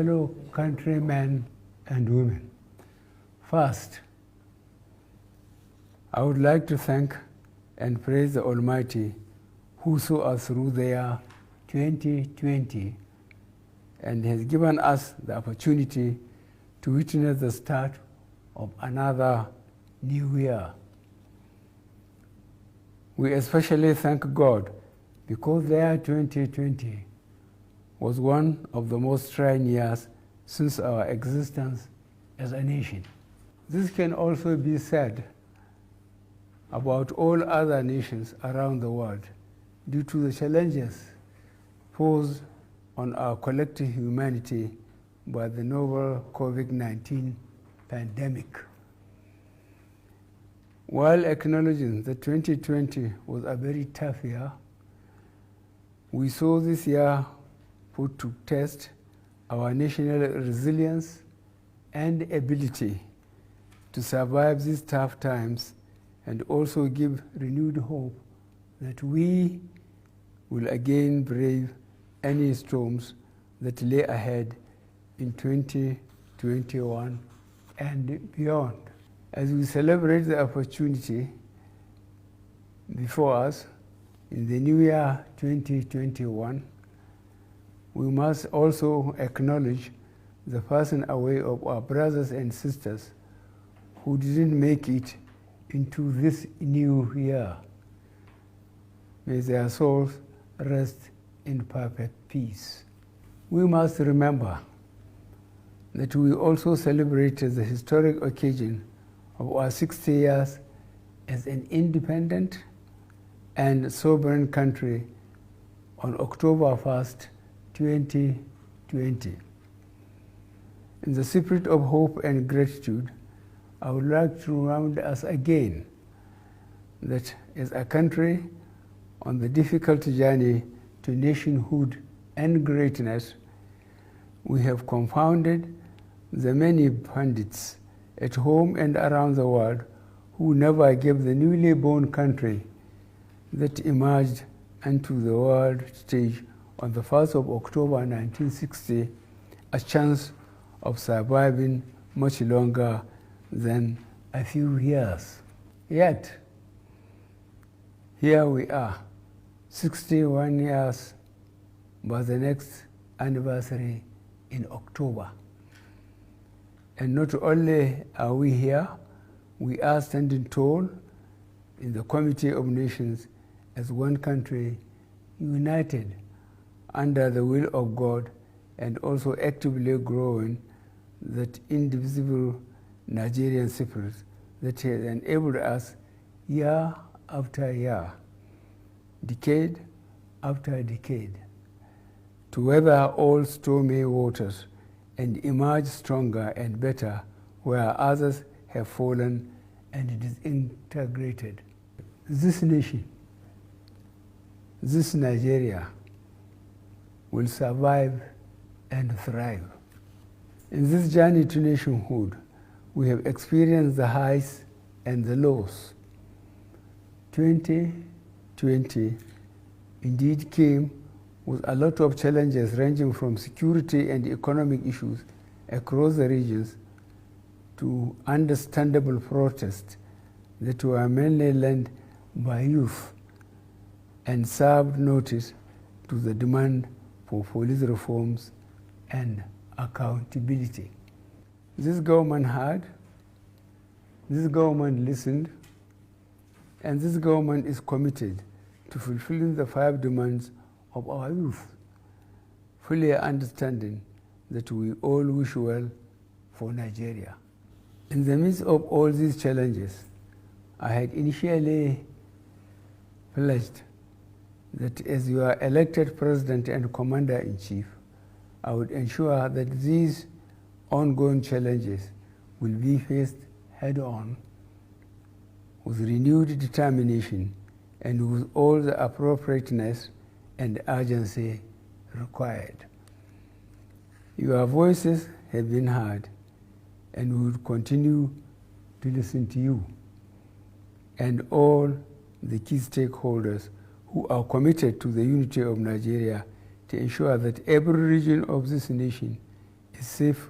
fellow countrymen and women. First, I would like to thank and praise the Almighty who saw us through the year 2020 and has given us the opportunity to witness the start of another new year. We especially thank God because the year 2020 was one of the most trying years since our existence as a nation. This can also be said about all other nations around the world due to the challenges posed on our collective humanity by the novel COVID-19 pandemic. While acknowledging that 2020 was a very tough year, we saw this year put to test our national resilience and ability to survive these tough times and also give renewed hope that we will again brave any storms that lay ahead in 2021 and beyond. As we celebrate the opportunity before us in the new year 2021, we must also acknowledge the passing away of our brothers and sisters who didn't make it into this new year. May their souls rest in perfect peace. We must remember that we also celebrated the historic occasion of our 60 years as an independent and sovereign country on October 1st, 2020. In the spirit of hope and gratitude, I would like to remind us again that as a country on the difficult journey to nationhood and greatness, we have confounded the many pundits at home and around the world who never gave the newly born country that emerged onto the world stage on the 1st of October 1960 a chance of surviving much longer than a few years. Yet, here we are, 61 years by the next anniversary in October. And not only are we here, we are standing tall in the Committee of Nations as one country, united under the will of God, and also actively growing that indivisible Nigerian spirit that has enabled us year after year, decade after decade, to weather all stormy waters and emerge stronger and better where others have fallen and disintegrated. This nation, this Nigeria, will survive and thrive. In this journey to nationhood, we have experienced the highs and the lows. 2020 indeed came with a lot of challenges ranging from security and economic issues across the regions to understandable protests that were mainly led by youth and served notice to the demand for police reforms and accountability. This government heard, this government listened, and this government is committed to fulfilling the 5 demands of our youth, fully understanding that we all wish well for Nigeria. In the midst of all these challenges, I had initially pledged that as your elected president and commander-in-chief, I would ensure that these ongoing challenges will be faced head-on with renewed determination and with all the appropriateness and urgency required. Your voices have been heard, and we will continue to listen to you and all the key stakeholders who are committed to the unity of Nigeria to ensure that every region of this nation is is safe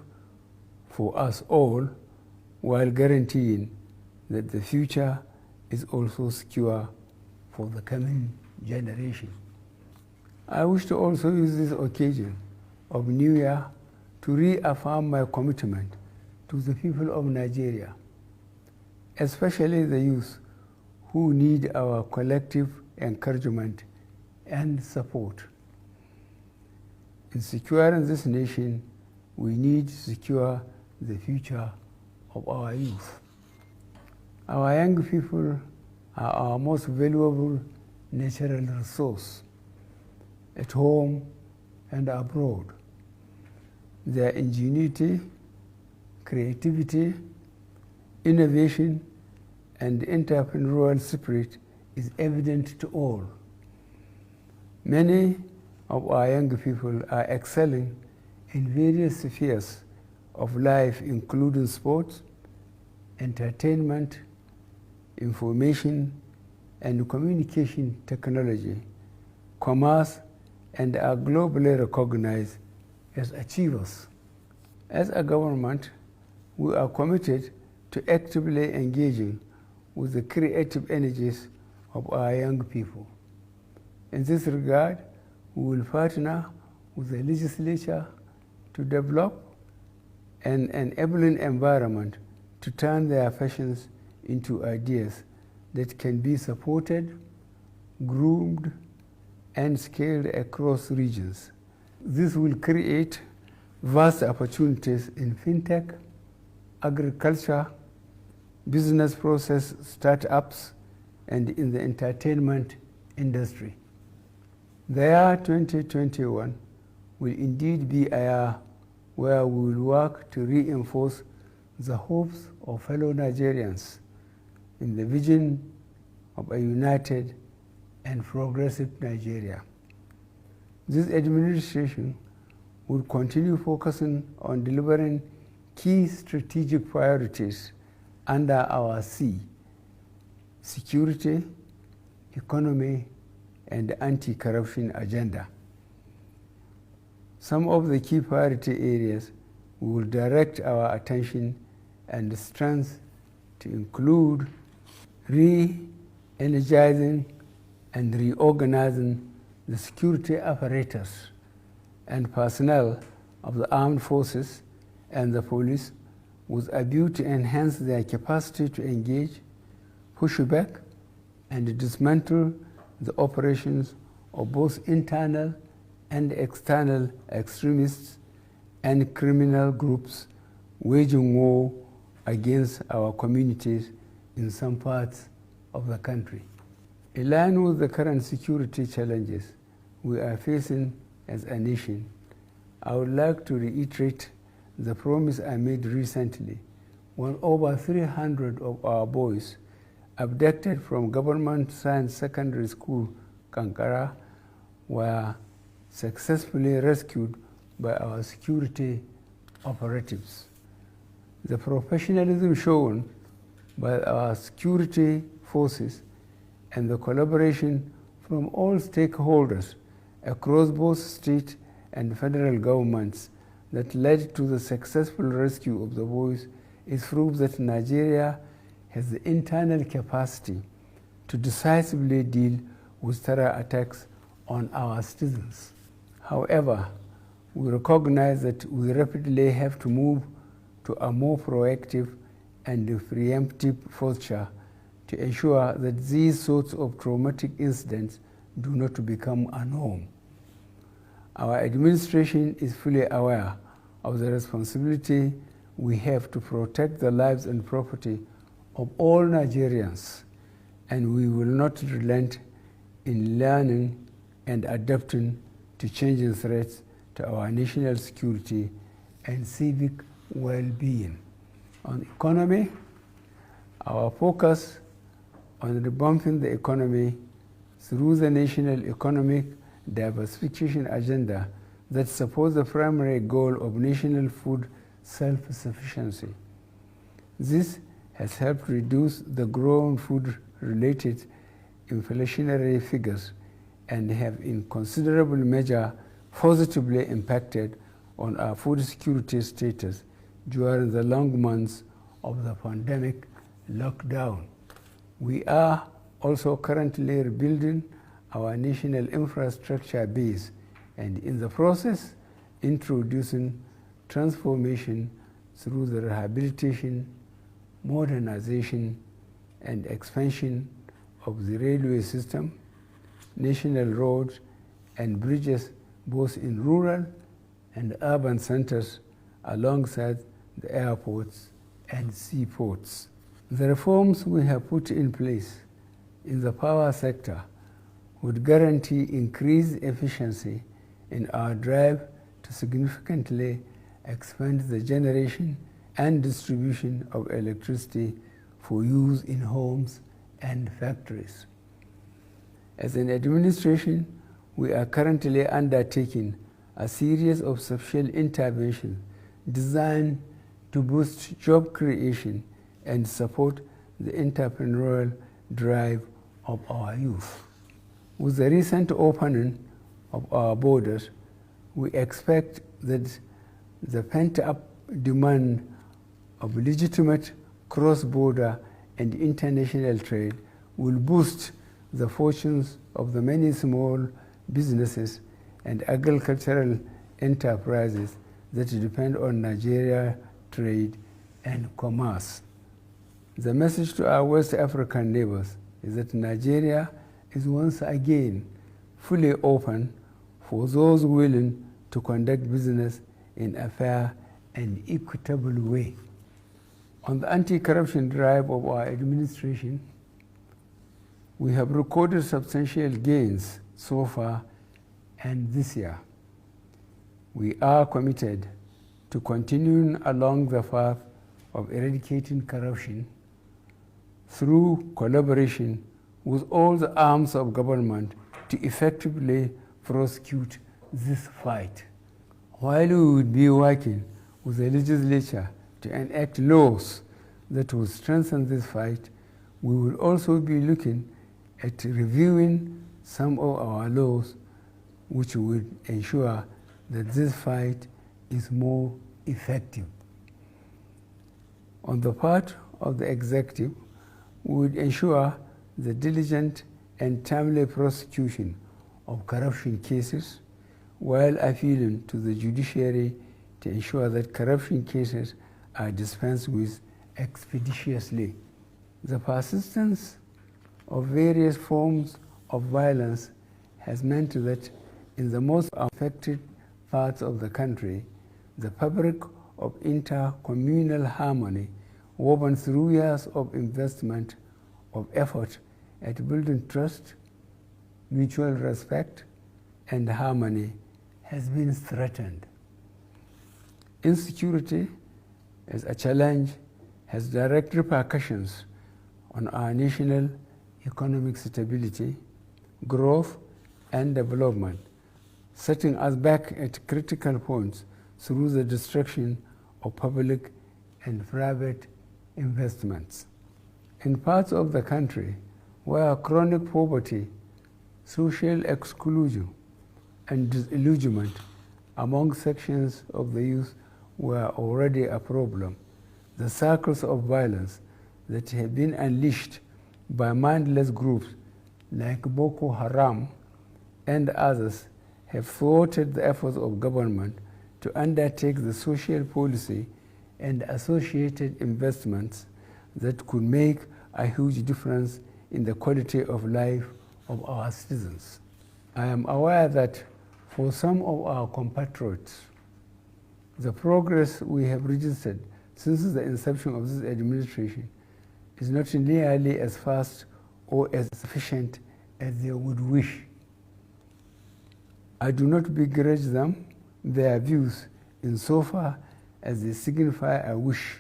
for us all, while guaranteeing that the future is also secure for the coming generation. I wish to also use this occasion of New Year to reaffirm my commitment to the people of Nigeria, especially the youth who need our collective encouragement and support. In securing this nation, we need to secure the future of our youth. Our young people are our most valuable natural resource at home and abroad. Their ingenuity, creativity, innovation, and entrepreneurial spirit is evident to all. Many of our young people are excelling in various spheres of life, including sports, entertainment, information and communication technology, commerce, and are globally recognized as achievers. As a government, we are committed to actively engaging with the creative energies of our young people. In this regard, we will partner with the legislature to develop an enabling environment to turn their passions into ideas that can be supported, groomed, and scaled across regions. This will create vast opportunities in fintech, agriculture, business process startups, and in the entertainment industry. The year 2021 will indeed be a year where we will work to reinforce the hopes of fellow Nigerians in the vision of a united and progressive Nigeria. This administration will continue focusing on delivering key strategic priorities under our C: security, economy, and anti-corruption agenda. Some of the key priority areas we will direct our attention and strength to include re-energizing and reorganizing the security apparatus and personnel of the armed forces and the police with a view to enhance their capacity to engage, push back, and dismantle the operations of both internal and external extremists and criminal groups waging war against our communities in some parts of the country. In line with the current security challenges we are facing as a nation, I would like to reiterate the promise I made recently when over 300 of our boys abducted from Government Science Secondary School, Kankara, were successfully rescued by our security operatives. The professionalism shown by our security forces and the collaboration from all stakeholders across both state and federal governments that led to the successful rescue of the boys is proof that Nigeria has the internal capacity to decisively deal with terror attacks on our citizens. However, we recognize that we rapidly have to move to a more proactive and preemptive posture to ensure that these sorts of traumatic incidents do not become a norm. Our administration is fully aware of the responsibility we have to protect the lives and property of all Nigerians, and we will not relent in learning and adapting to changing threats to our national security and civic well-being. On economy, our focus on revamping the economy through the national economic diversification agenda that supports the primary goal of national food self-sufficiency. This has helped reduce the growing food-related inflationary figures and have in considerable measure positively impacted on our food security status during the long months of the pandemic lockdown. We are also currently rebuilding our national infrastructure base and in the process introducing transformation through the rehabilitation, modernization, and expansion of the railway system, national roads and bridges both in rural and urban centers alongside the airports and seaports. The reforms we have put in place in the power sector would guarantee increased efficiency in our drive to significantly expand the generation and distribution of electricity for use in homes and factories. As an administration, we are currently undertaking a series of social interventions designed to boost job creation and support the entrepreneurial drive of our youth. With the recent opening of our borders, we expect that the pent-up demand of legitimate cross-border and international trade will boost the fortunes of the many small businesses and agricultural enterprises that depend on Nigeria trade and commerce. The message to our West African neighbors is that Nigeria is once again fully open for those willing to conduct business in a fair and equitable way. On the anti-corruption drive of our administration, we have recorded substantial gains so far and this year. We are committed to continuing along the path of eradicating corruption through collaboration with all the arms of government to effectively prosecute this fight. While we would be working with the legislature to enact laws that will strengthen this fight, we will also be looking at reviewing some of our laws which would ensure that this fight is more effective. On the part of the executive, we would ensure the diligent and timely prosecution of corruption cases while appealing to the judiciary to ensure that corruption cases are dispensed with expeditiously. The persistence of various forms of violence has meant that in the most affected parts of the country, the fabric of inter-communal harmony woven through years of investment, of effort at building trust, mutual respect, and harmony has been threatened. Insecurity as a challenge has direct repercussions on our national economic stability, growth, and development, setting us back at critical points through the destruction of public and private investments. In parts of the country where chronic poverty, social exclusion, and disillusionment among sections of the youth were already a problem, the circles of violence that have been unleashed by mindless groups like Boko Haram and others have thwarted the efforts of government to undertake the social policy and associated investments that could make a huge difference in the quality of life of our citizens. I am aware that for some of our compatriots, the progress we have registered since the inception of this administration is not nearly as fast or as efficient as they would wish. I do not begrudge them their views insofar as they signify a wish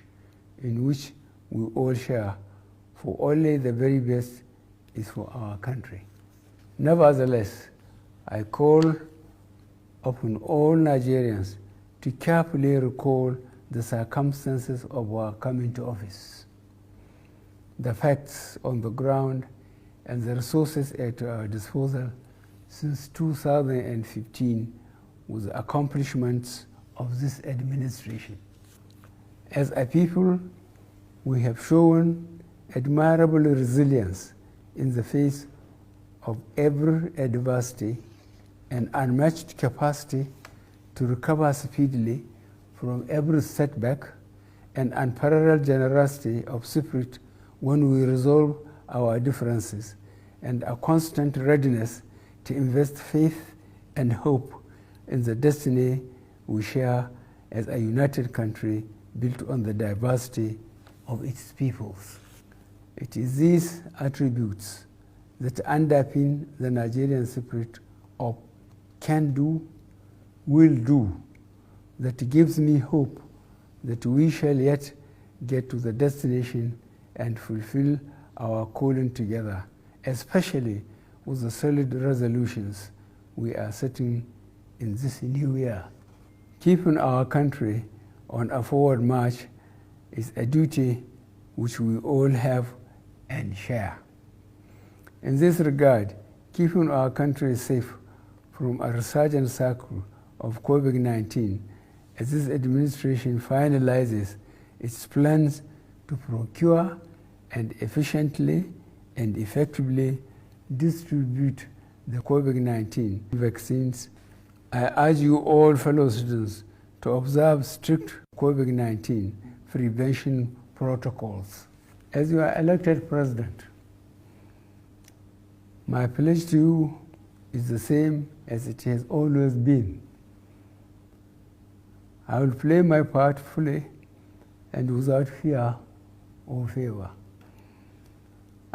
in which we all share, for only the very best is for our country. Nevertheless, I call upon all Nigerians to carefully recall the circumstances of our coming to office, the facts on the ground, and the resources at our disposal since 2015 with the accomplishments of this administration. As a people, we have shown admirable resilience in the face of every adversity and unmatched capacity to recover speedily from every setback, and unparalleled generosity of spirit when we resolve our differences, and a constant readiness to invest faith and hope in the destiny we share as a united country built on the diversity of its peoples. It is these attributes that underpin the Nigerian spirit of can do, will do, that gives me hope that we shall yet get to the destination and fulfill our calling together, especially with the solid resolutions we are setting in this new year. Keeping our country on a forward march is a duty which we all have and share. In this regard, keeping our country safe from a resurgent cycle of COVID-19, as this administration finalizes its plans to procure and efficiently and effectively distribute the COVID-19 vaccines, I urge you all fellow citizens to observe strict COVID-19 prevention protocols. As you are elected president, my pledge to you is the same as it has always been. I will play my part fully and without fear or favor.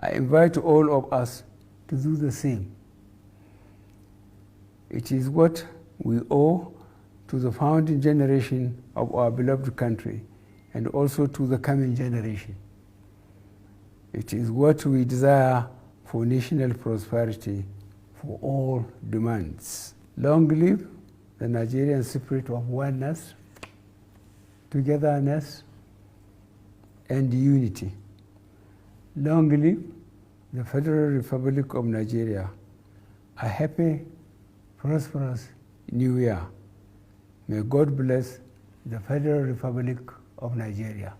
I invite all of us to do the same. It is what we owe to the founding generation of our beloved country and also to the coming generation. It is what we desire for national prosperity for all demands. Long live the Nigerian spirit of oneness, togetherness, and unity. Long live the Federal Republic of Nigeria. A happy, prosperous New Year. May God bless the Federal Republic of Nigeria.